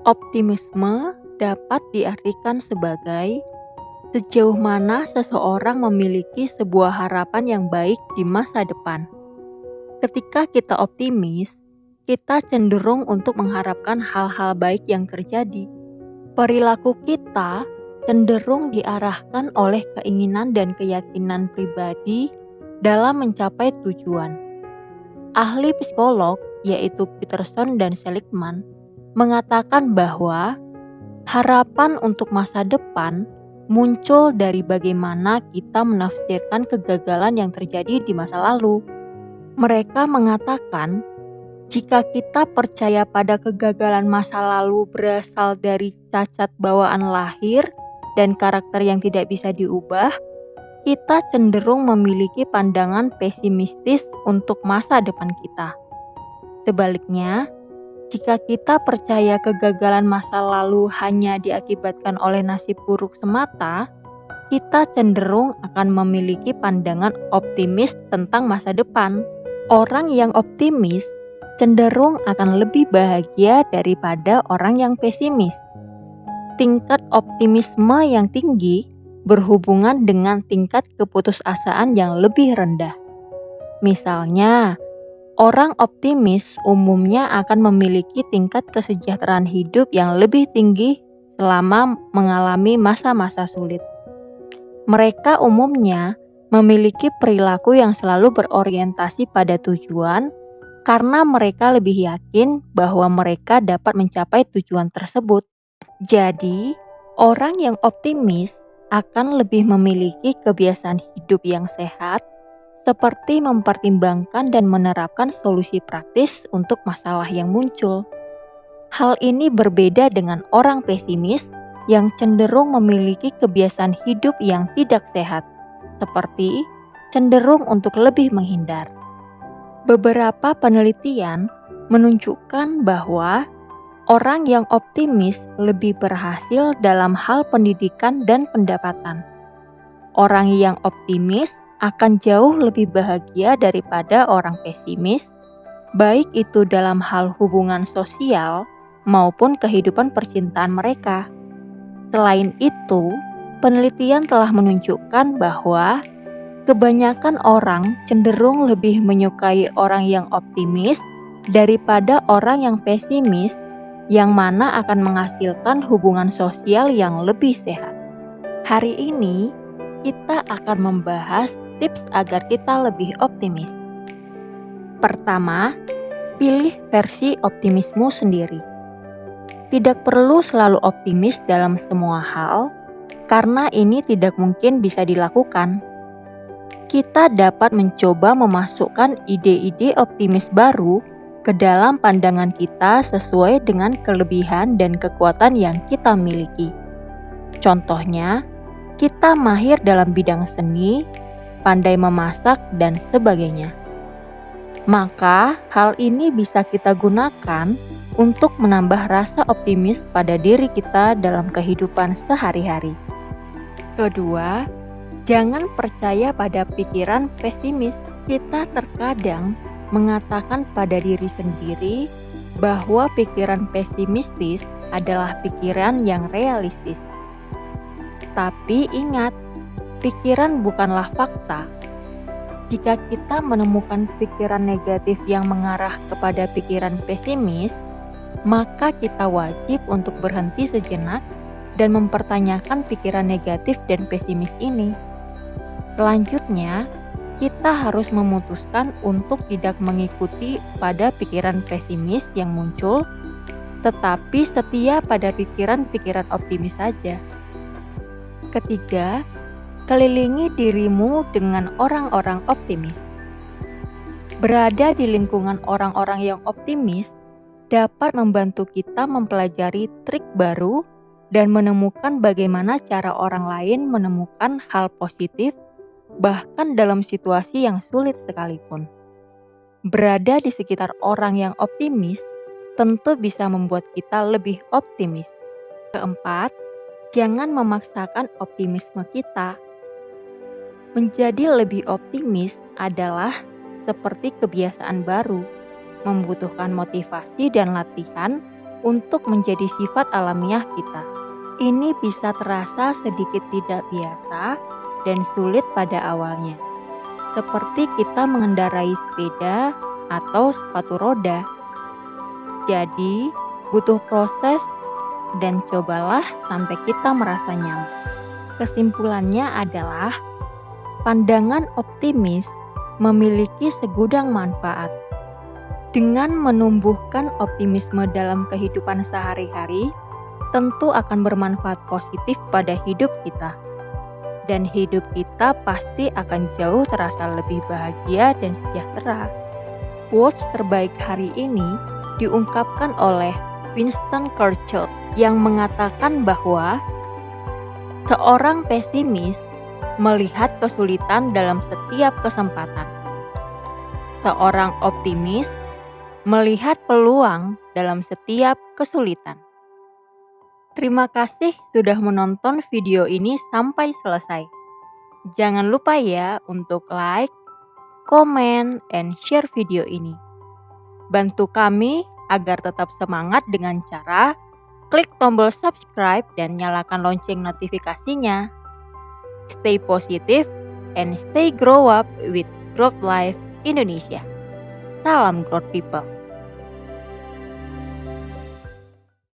Optimisme dapat diartikan sebagai sejauh mana seseorang memiliki sebuah harapan yang baik di masa depan. Ketika kita optimis, kita cenderung untuk mengharapkan hal-hal baik yang terjadi. Perilaku kita cenderung diarahkan oleh keinginan dan keyakinan pribadi dalam mencapai tujuan. Ahli psikolog, yaitu Peterson dan Seligman, mengatakan bahwa harapan untuk masa depan muncul dari bagaimana kita menafsirkan kegagalan yang terjadi di masa lalu. Mereka mengatakan, jika kita percaya pada kegagalan masa lalu berasal dari cacat bawaan lahir dan karakter yang tidak bisa diubah, kita cenderung memiliki pandangan pesimistis untuk masa depan kita. Sebaliknya, jika kita percaya kegagalan masa lalu hanya diakibatkan oleh nasib buruk semata, kita cenderung akan memiliki pandangan optimis tentang masa depan. Orang yang optimis cenderung akan lebih bahagia daripada orang yang pesimis. Tingkat optimisme yang tinggi berhubungan dengan tingkat keputusasaan yang lebih rendah. Misalnya, orang optimis umumnya akan memiliki tingkat kesejahteraan hidup yang lebih tinggi selama mengalami masa-masa sulit. Mereka umumnya memiliki perilaku yang selalu berorientasi pada tujuan karena mereka lebih yakin bahwa mereka dapat mencapai tujuan tersebut. Jadi, orang yang optimis akan lebih memiliki kebiasaan hidup yang sehat, seperti mempertimbangkan dan menerapkan solusi praktis untuk masalah yang muncul. Hal ini berbeda dengan orang pesimis yang cenderung memiliki kebiasaan hidup yang tidak sehat, seperti cenderung untuk lebih menghindar. Beberapa penelitian menunjukkan bahwa orang yang optimis lebih berhasil dalam hal pendidikan dan pendapatan. Orang yang optimis akan jauh lebih bahagia daripada orang pesimis, baik itu dalam hal hubungan sosial maupun kehidupan percintaan mereka. Selain itu, penelitian telah menunjukkan bahwa kebanyakan orang cenderung lebih menyukai orang yang optimis daripada orang yang pesimis, yang mana akan menghasilkan hubungan sosial yang lebih sehat. Hari ini, kita akan membahas tips agar kita lebih optimis. Pertama, pilih versi optimismu sendiri. Tidak perlu selalu optimis dalam semua hal, karena ini tidak mungkin bisa dilakukan. Kita dapat mencoba memasukkan ide-ide optimis baru ke dalam pandangan kita sesuai dengan kelebihan dan kekuatan yang kita miliki. Contohnya, kita mahir dalam bidang seni, pandai memasak, dan sebagainya. Maka, hal ini bisa kita gunakan untuk menambah rasa optimis pada diri kita dalam kehidupan sehari-hari. Kedua, jangan percaya pada pikiran pesimis. Kita terkadang mengatakan pada diri sendiri bahwa pikiran pesimistis adalah pikiran yang realistis. Tapi ingat, pikiran bukanlah fakta. Jika kita menemukan pikiran negatif yang mengarah kepada pikiran pesimis, maka kita wajib untuk berhenti sejenak dan mempertanyakan pikiran negatif dan pesimis ini. Selanjutnya, kita harus memutuskan untuk tidak mengikuti pada pikiran pesimis yang muncul, tetapi setia pada pikiran-pikiran optimis saja. Ketiga, kelilingi dirimu dengan orang-orang optimis. Berada di lingkungan orang-orang yang optimis dapat membantu kita mempelajari trik baru dan menemukan bagaimana cara orang lain menemukan hal positif, bahkan dalam situasi yang sulit sekalipun. Berada di sekitar orang yang optimis tentu bisa membuat kita lebih optimis. Keempat, jangan memaksakan optimisme kita. Menjadi lebih optimis adalah seperti kebiasaan baru, membutuhkan motivasi dan latihan untuk menjadi sifat alamiah kita. Ini bisa terasa sedikit tidak biasa dan sulit pada awalnya, seperti kita mengendarai sepeda atau sepatu roda. Jadi, butuh proses dan cobalah sampai kita merasa nyaman. Kesimpulannya adalah, pandangan optimis memiliki segudang manfaat. Dengan menumbuhkan optimisme dalam kehidupan sehari-hari, tentu akan bermanfaat positif pada hidup kita. Dan hidup kita pasti akan jauh terasa lebih bahagia dan sejahtera. Quotes terbaik hari ini diungkapkan oleh Winston Churchill yang mengatakan bahwa seorang pesimis melihat kesulitan dalam setiap kesempatan. Seorang optimis melihat peluang dalam setiap kesulitan. Terima kasih sudah menonton video ini sampai selesai. Jangan lupa ya untuk like, komen, and share video ini. Bantu kami agar tetap semangat dengan cara klik tombol subscribe dan nyalakan lonceng notifikasinya. Stay positive and stay grow up with Growth Life Indonesia. Salam Growth People.